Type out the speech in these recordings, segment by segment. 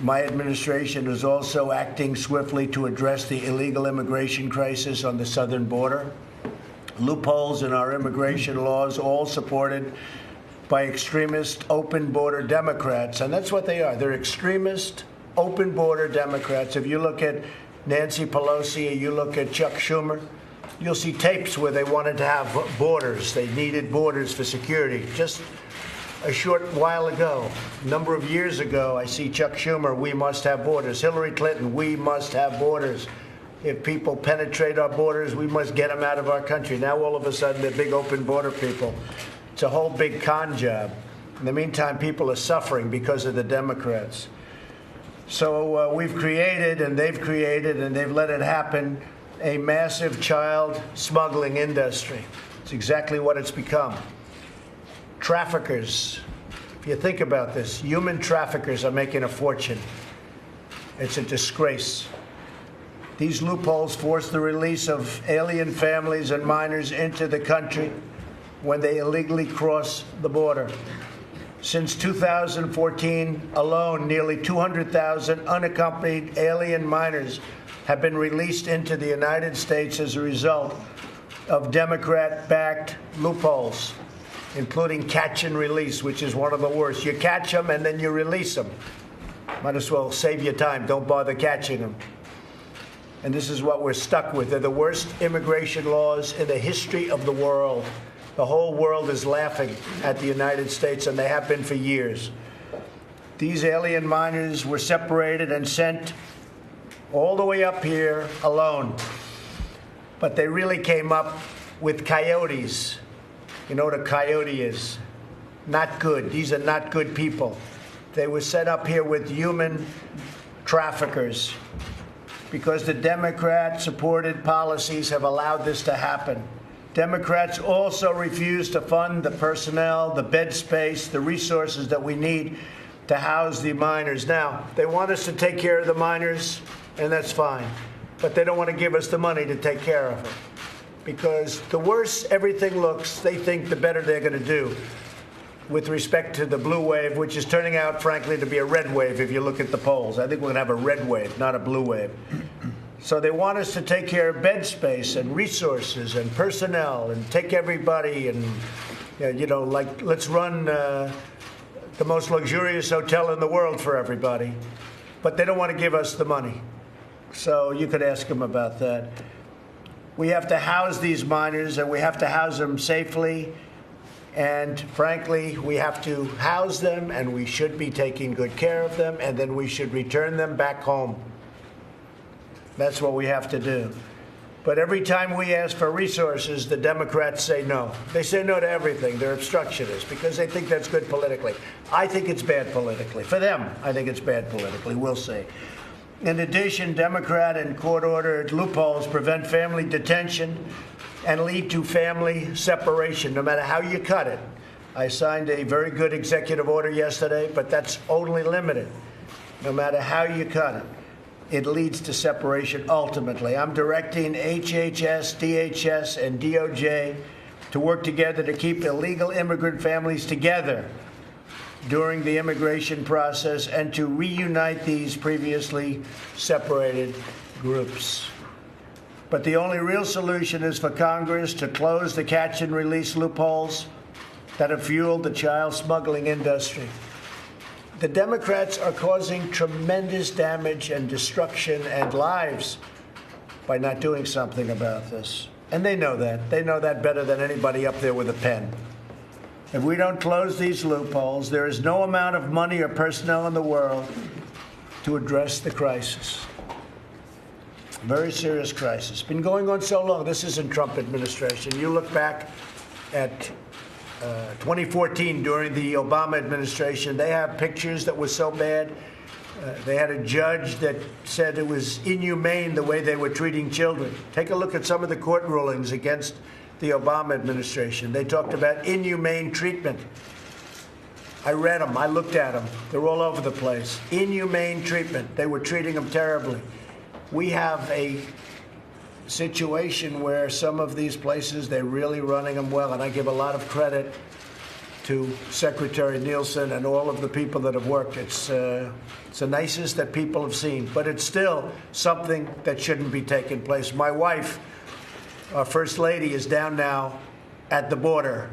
My administration is also acting swiftly to address the illegal immigration crisis on the southern border. Loopholes in our immigration laws, all supported by extremist, open-border Democrats. And that's what they are. They're extremist, open-border Democrats. If you look at Nancy Pelosi, you look at Chuck Schumer, you'll see tapes where they wanted to have borders. They needed borders for security. Just a short while ago, a number of years ago, I see Chuck Schumer, we must have borders. Hillary Clinton, we must have borders. If people penetrate our borders, we must get them out of our country. Now, all of a sudden, they're big open border people. It's a whole big con job. In the meantime, people are suffering because of the Democrats. So we've created, and they've let it happen, a massive child smuggling industry. It's exactly what it's become. Traffickers, if you think about this, human traffickers are making a fortune. It's a disgrace. These loopholes force the release of alien families and minors into the country when they illegally cross the border. Since 2014 alone, nearly 200,000 unaccompanied alien minors have been released into the United States as a result of Democrat-backed loopholes, including catch and release, which is one of the worst. You catch them and then you release them. Might as well save your time. Don't bother catching them. And this is what we're stuck with. They're the worst immigration laws in the history of the world. The whole world is laughing at the United States, and they have been for years. These alien minors were separated and sent all the way up here alone. But they really came up with coyotes. You know what a coyote is? Not good. These are not good people. They were set up here with human traffickers because the Democrat-supported policies have allowed this to happen. Democrats also refuse to fund the personnel, the bed space, the resources that we need to house the minors. Now, they want us to take care of the minors, and that's fine. But they don't want to give us the money to take care of them. Because the worse everything looks, they think the better they're going to do with respect to the blue wave, which is turning out, frankly, to be a red wave if you look at the polls. I think we're going to have a red wave, not a blue wave. So they want us to take care of bed space and resources and personnel and take everybody and, like, let's run the most luxurious hotel in the world for everybody. But they don't want to give us the money. So you could ask them about that. We have to house these minors, and we have to house them safely. And frankly, we have to house them, and we should be taking good care of them, and then we should return them back home. That's what we have to do. But every time we ask for resources, the Democrats say no. They say no to everything. They're obstructionists because they think that's good politically. I think it's bad politically. For them, I think it's bad politically. We'll see. In addition, Democrat and court-ordered loopholes prevent family detention and lead to family separation, no matter how you cut it. I signed a very good executive order yesterday, but that's only limited. No matter how you cut it, it leads to separation ultimately. I'm directing HHS, DHS, and DOJ to work together to keep illegal immigrant families together during the immigration process and to reunite these previously separated groups. But the only real solution is for Congress to close the catch and release loopholes that have fueled the child smuggling industry. The Democrats are causing tremendous damage and destruction and lives by not doing something about this. And they know that. They know that better than anybody up there with a pen. If we don't close these loopholes, there is no amount of money or personnel in the world to address the crisis. Very serious crisis. Been going on so long. This isn't Trump administration. You look back at 2014 during the Obama administration, they have pictures that were so bad. They had a judge that said it was inhumane the way they were treating children. Take a look at some of the court rulings against the Obama administration. They talked about inhumane treatment. I read them. I looked at them. They're all over the place. Inhumane treatment. They were treating them terribly. We have a situation where some of these places, they're really running them well, and I give a lot of credit to Secretary Nielsen and all of the people that have worked. It's the nicest that people have seen, but it's still something that shouldn't be taking place. My wife, our First Lady, is down now at the border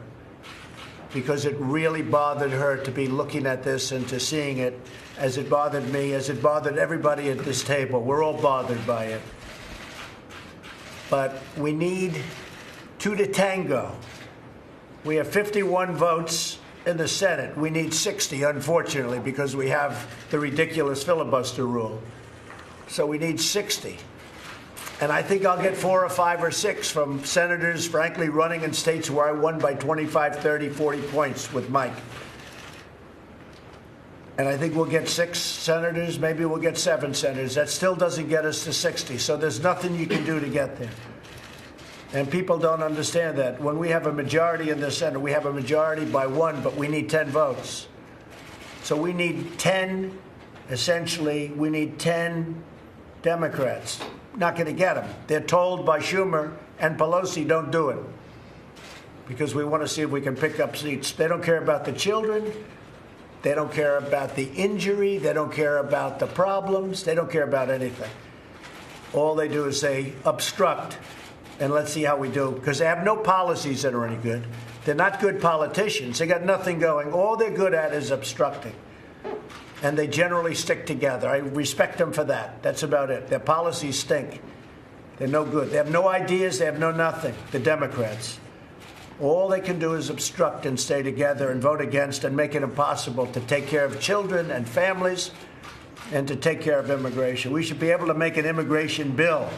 because it really bothered her to be looking at this and to seeing it as it bothered me, as it bothered everybody at this table. We're all bothered by it. But we need two to tango. We have 51 votes in the Senate. We need 60, unfortunately, because we have the ridiculous filibuster rule. So we need 60. And I think I'll get 4 or 5 or 6 from senators, frankly, running in states where I won by 25, 30, 40 points with Mike. And I think we'll get 6 senators, maybe we'll get 7 senators. That still doesn't get us to 60. So there's nothing you can do to get there. And people don't understand that. When we have a majority in the Senate, we have a majority by 1, but we need 10 votes. So we need 10, essentially, we need 10 Democrats. Not going to get them. They're told by Schumer and Pelosi, don't do it, because we want to see if we can pick up seats. They don't care about the children. They don't care about the injury. They don't care about the problems. They don't care about anything. All they do is say, obstruct. And let's see how we do, because they have no policies that are any good. They're not good politicians. They got nothing going. All they're good at is obstructing. And they generally stick together. I respect them for that. That's about it. Their policies stink. They're no good. They have no ideas. They have no nothing, the Democrats. All they can do is obstruct and stay together and vote against and make it impossible to take care of children and families and to take care of immigration. We should be able to make an immigration bill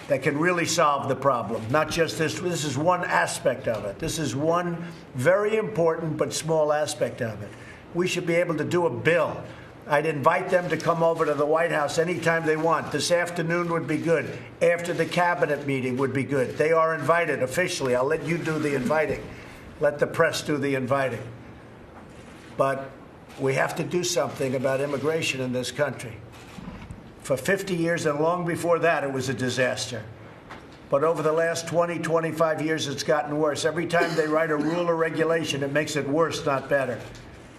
that can really solve the problem, not just this. This is one aspect of it. This is one very important but small aspect of it. We should be able to do a bill. I'd invite them to come over to the White House anytime they want. This afternoon would be good. After the cabinet meeting would be good. They are invited officially. I'll let you do the inviting. Let the press do the inviting. But we have to do something about immigration in this country. For 50 years and long before that, it was a disaster. But over the last 20, 25 years, it's gotten worse. Every time they write a rule or regulation, it makes it worse, not better.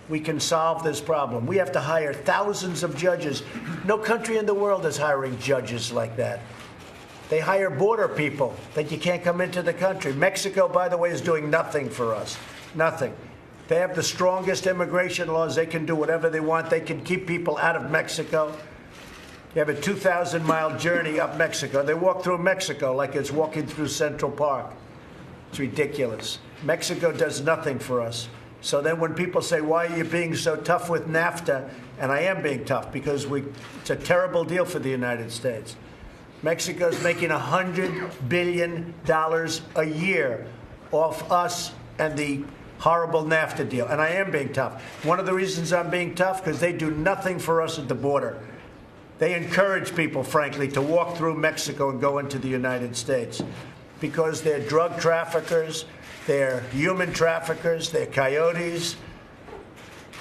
We can solve this problem. We have to hire thousands of judges. No country in the world is hiring judges like that. They hire border people that you can't come into the country. Mexico, by the way, is doing nothing for us. Nothing. They have the strongest immigration laws. They can do whatever they want. They can keep people out of Mexico. They have a 2,000-mile journey up Mexico. They walk through Mexico like it's walking through Central Park. It's ridiculous. Mexico does nothing for us. So then when people say, why are you being so tough with NAFTA? And I am being tough because it's a terrible deal for the United States. Mexico's making $100 billion a year off us and the horrible NAFTA deal. And I am being tough. One of the reasons I'm being tough, because they do nothing for us at the border. They encourage people, frankly, to walk through Mexico and go into the United States because they're drug traffickers, they're human traffickers, they're coyotes.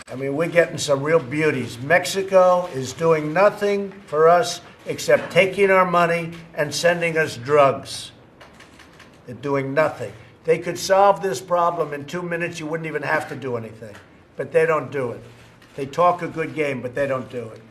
I mean, we're getting some real beauties. Mexico is doing nothing for us except taking our money and sending us drugs. They're doing nothing. They could solve this problem in 2 minutes. You wouldn't even have to do anything. But they don't do it. They talk a good game, but they don't do it.